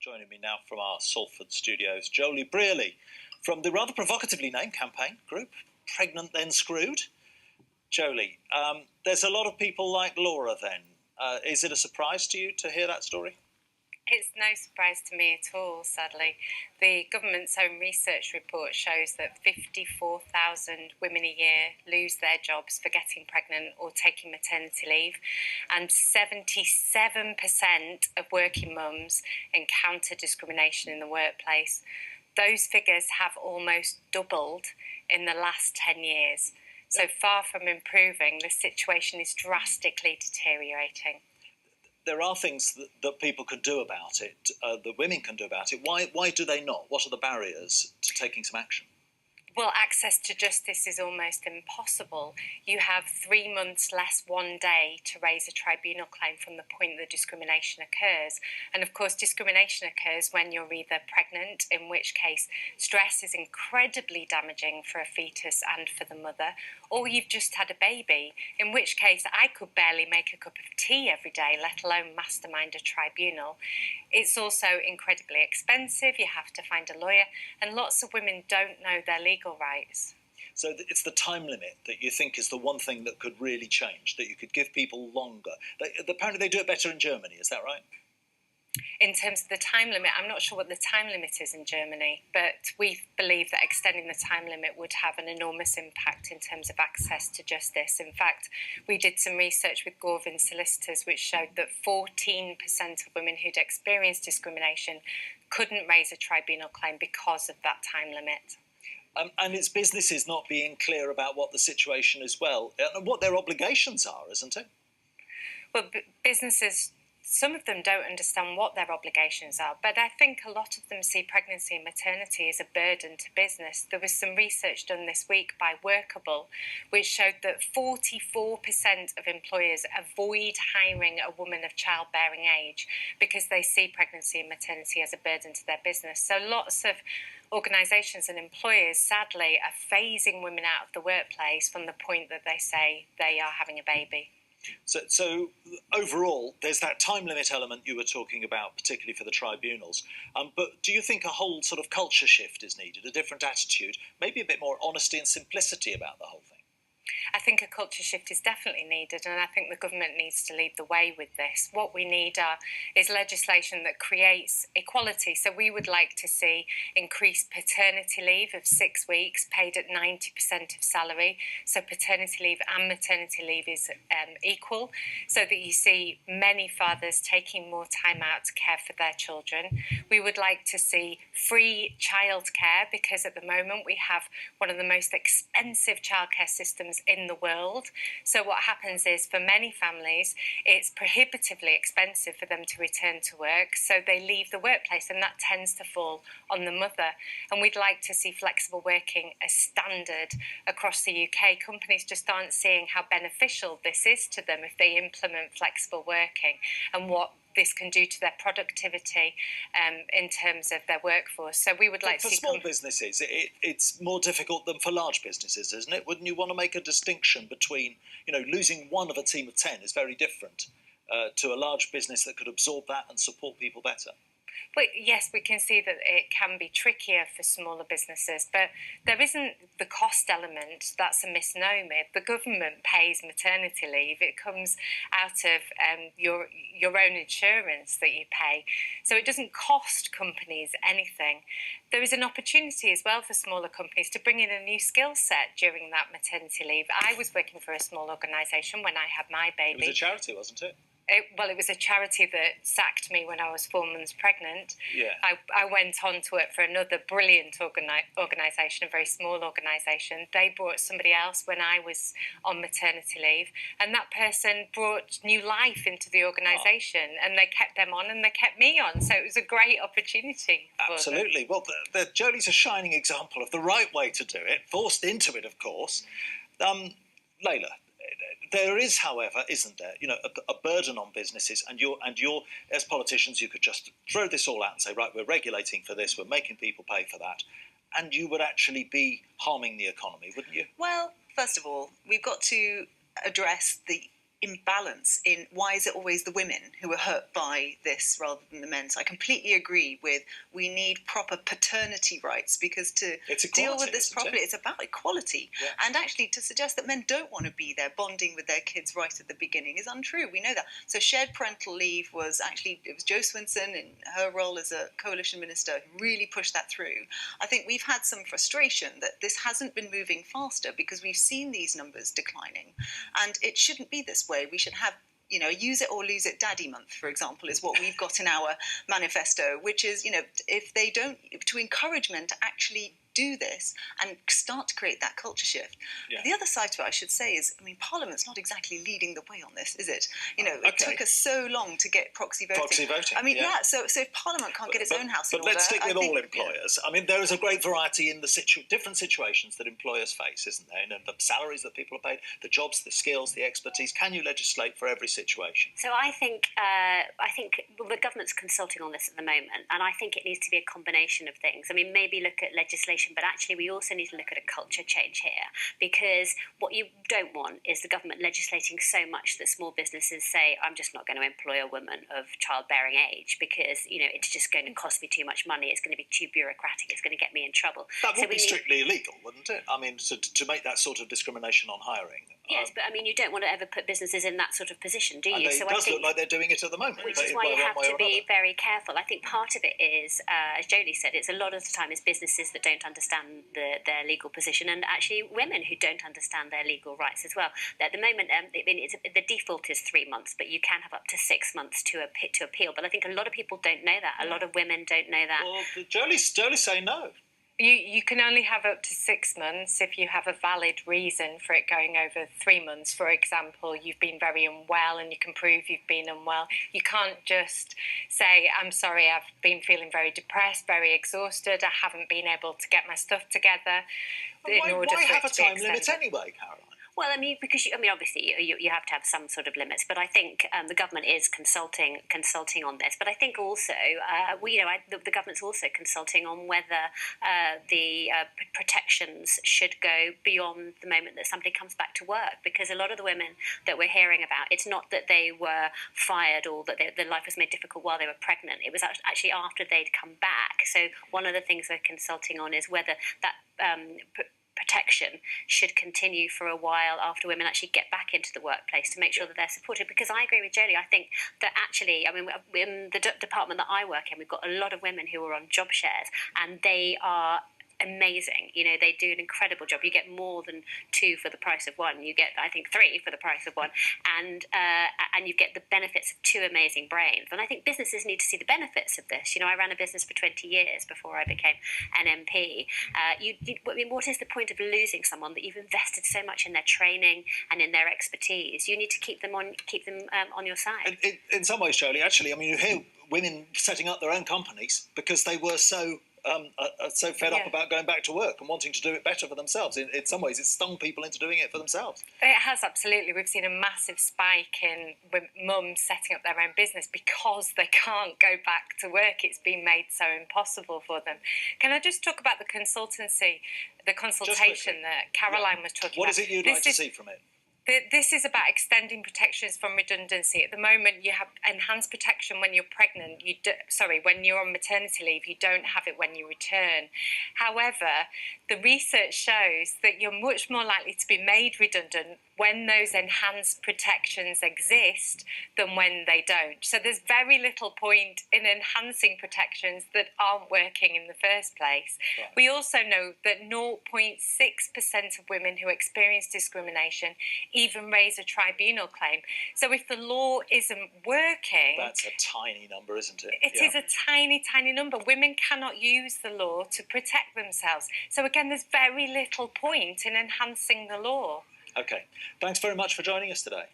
Joining me now from our Salford studios, Jolie Brearley from the rather provocatively named campaign group, Pregnant Then Screwed. Jolie, there's a lot of people like Laura then. Is it a surprise to you to hear that story? It's no surprise to me at all, sadly. The government's own research report shows that 54,000 women a year lose their jobs for getting pregnant or taking maternity leave, and 77% of working mums encounter discrimination in the workplace. Those figures have almost doubled in the last 10 years. So far from improving, the situation is drastically deteriorating. There are things that people can do about it, that women can do about it. Why do they not? What are the barriers to taking some action? Well, access to justice is almost impossible. You have 3 months less 1 day to raise a tribunal claim from the point that discrimination occurs. And of course, discrimination occurs when you're either pregnant, in which case stress is incredibly damaging for a fetus and for the mother, or you've just had a baby, in which case I could barely make a cup of tea every day, let alone mastermind a tribunal. It's also incredibly expensive. You have to find a lawyer, and lots of women don't know their legal rights. So it's the time limit that you think is the one thing that could really change, that you could give people longer. Apparently they do it better in Germany, is that right? In terms of the time limit, I'm not sure what the time limit is in Germany, but we believe that extending the time limit would have an enormous impact in terms of access to justice. In fact, we did some research with Gorvin Solicitors which showed that 14% of women who'd experienced discrimination couldn't raise a tribunal claim because of that time limit. And it's businesses not being clear about what the situation is and what their obligations are, isn't it? Well, businesses, some of them don't understand what their obligations are, but I think a lot of them see pregnancy and maternity as a burden to business. There was some research done this week by Workable, which showed that 44% of employers avoid hiring a woman of childbearing age because they see pregnancy and maternity as a burden to their business. So lots of organisations and employers, sadly, are phasing women out of the workplace from the point that they say they are having a baby. So overall, there's that time limit element you were talking about, particularly for the tribunals. But do you think a whole sort of culture shift is needed, a different attitude, maybe a bit more honesty and simplicity about the whole thing? I think a culture shift is definitely needed, and I think the government needs to lead the way with this. What we need is legislation that creates equality. So we would like to see increased paternity leave of 6 weeks, paid at 90% of salary. So paternity leave and maternity leave is equal, so that you see many fathers taking more time out to care for their children. We would like to see free childcare, because at the moment we have one of the most expensive childcare systems in the world. So what happens is, for many families, it's prohibitively expensive for them to return to work, so they leave the workplace, and that tends to fall on the mother. And we'd like to see flexible working as standard across the UK. Companies just aren't seeing how beneficial this is to them if they implement flexible working, and what this can do to their productivity in terms of their workforce. So we would like to see... For small businesses, it's more difficult than for large businesses, isn't it? Wouldn't you want to make a distinction between, losing one of a team of 10 is very different to a large business that could absorb that and support people better? But yes, we can see that it can be trickier for smaller businesses, but there isn't the cost element. That's a misnomer. The government pays maternity leave. It comes out of your own insurance that you pay. So it doesn't cost companies anything. There is an opportunity as well for smaller companies to bring in a new skill set during that maternity leave. I was working for a small organisation when I had my baby. It was a charity, wasn't it? It was a charity that sacked me when I was 4 months pregnant. Yeah. I went on to work for another brilliant organisation, a very small organisation. They brought somebody else when I was on maternity leave, and that person brought new life into the organisation, and they kept them on and they kept me on. So it was a great opportunity for Absolutely. them. Well, Jolie's a shining example of the right way to do it, forced into it, of course. Layla, there is, however, isn't there, a burden on businesses, and you're as politicians, you could just throw this all out and say, right, we're regulating for this, we're making people pay for that, and you would actually be harming the economy, wouldn't you? Well, first of all, we've got to address the imbalance in why is it always the women who are hurt by this rather than the men. So I completely agree with we need proper paternity rights, because to deal with this properly, it's about equality. Yeah. And actually to suggest that men don't want to be there bonding with their kids right at the beginning is untrue. We know that. So shared parental leave was actually, it was Jo Swinson in her role as a coalition minister who really pushed that through. I think we've had some frustration that this hasn't been moving faster because we've seen these numbers declining, and it shouldn't be this way. We should have, use it or lose it daddy month, for example, is what we've got in our manifesto, which is, if they don't, to encourage men to actually do this and start to create that culture shift. Yeah. The other side to it, I should say, is, Parliament's not exactly leading the way on this, is it? It took us so long to get proxy voting. So if Parliament can't get its own house in order... But let's stick with all employers. Yeah. There is a great variety in the different situations that employers face, isn't there? The salaries that people are paid, the jobs, the skills, the expertise. Can you legislate for every situation? So I think the government's consulting on this at the moment, and I think it needs to be a combination of things. Maybe look at legislation, but actually we also need to look at a culture change here, because what you don't want is the government legislating so much that small businesses say, I'm just not going to employ a woman of childbearing age because, it's just going to cost me too much money, it's going to be too bureaucratic, it's going to get me in trouble. That would be strictly illegal, wouldn't it? To make that sort of discrimination on hiring. Yes, but you don't want to ever put businesses in that sort of position, do you? It does look like they're doing it at the moment. Which is why you have to be very careful. I think part of it is, as Jolie said, it's a lot of the time is businesses that don't understand their legal position, and actually women who don't understand their legal rights as well. At the moment, the default is 3 months, but you can have up to 6 months to appeal. But I think a lot of people don't know that. A lot of women don't know that. Well, Jolie's saying no. You can only have up to 6 months if you have a valid reason for it going over 3 months. For example, you've been very unwell and you can prove you've been unwell. You can't just say, I'm sorry, I've been feeling very depressed, very exhausted, I haven't been able to get my stuff together. Why have a time limit anyway, Caroline? Well, because obviously you have to have some sort of limits, but I think the government is consulting on this. But I think also the government's also consulting on whether the protections should go beyond the moment that somebody comes back to work, because a lot of the women that we're hearing about, it's not that they were fired or that their life was made difficult while they were pregnant. It was actually after they'd come back. So one of the things we're consulting on is whether that protection should continue for a while after women actually get back into the workplace, to make sure that they're supported. Because I agree with Jolie, I think that actually, in the department that I work in, we've got a lot of women who are on job shares, and they are amazing. They do an incredible job. You get more than 2 for the price of 1. You get, I think, 3 for the price of 1, and you get the benefits of 2 amazing brains. And I think businesses need to see the benefits of this. I ran a business for 20 years before I became an MP. What is the point of losing someone that you've invested so much in their training and in their expertise? You need to keep them on your side. In some ways, Jolie, actually, you hear women setting up their own companies because they were so fed up about going back to work and wanting to do it better for themselves. In some ways, it's stung people into doing it for themselves. It has, absolutely. We've seen a massive spike in mums setting up their own business because they can't go back to work. It's been made so impossible for them. Can I just talk about the consultation that Caroline was talking about? What is it you'd like to see from it? This is about extending protections from redundancy. At the moment, you have enhanced protection when you're pregnant. When you're on maternity leave, you don't have it when you return. However, the research shows that you're much more likely to be made redundant when those enhanced protections exist than when they don't. So there's very little point in enhancing protections that aren't working in the first place. Right. We also know that 0.6% of women who experience discrimination even raise a tribunal claim. So if the law isn't working... That's a tiny number, isn't it? It is a tiny, tiny number. Women cannot use the law to protect themselves. So again, there's very little point in enhancing the law. Okay. Thanks very much for joining us today.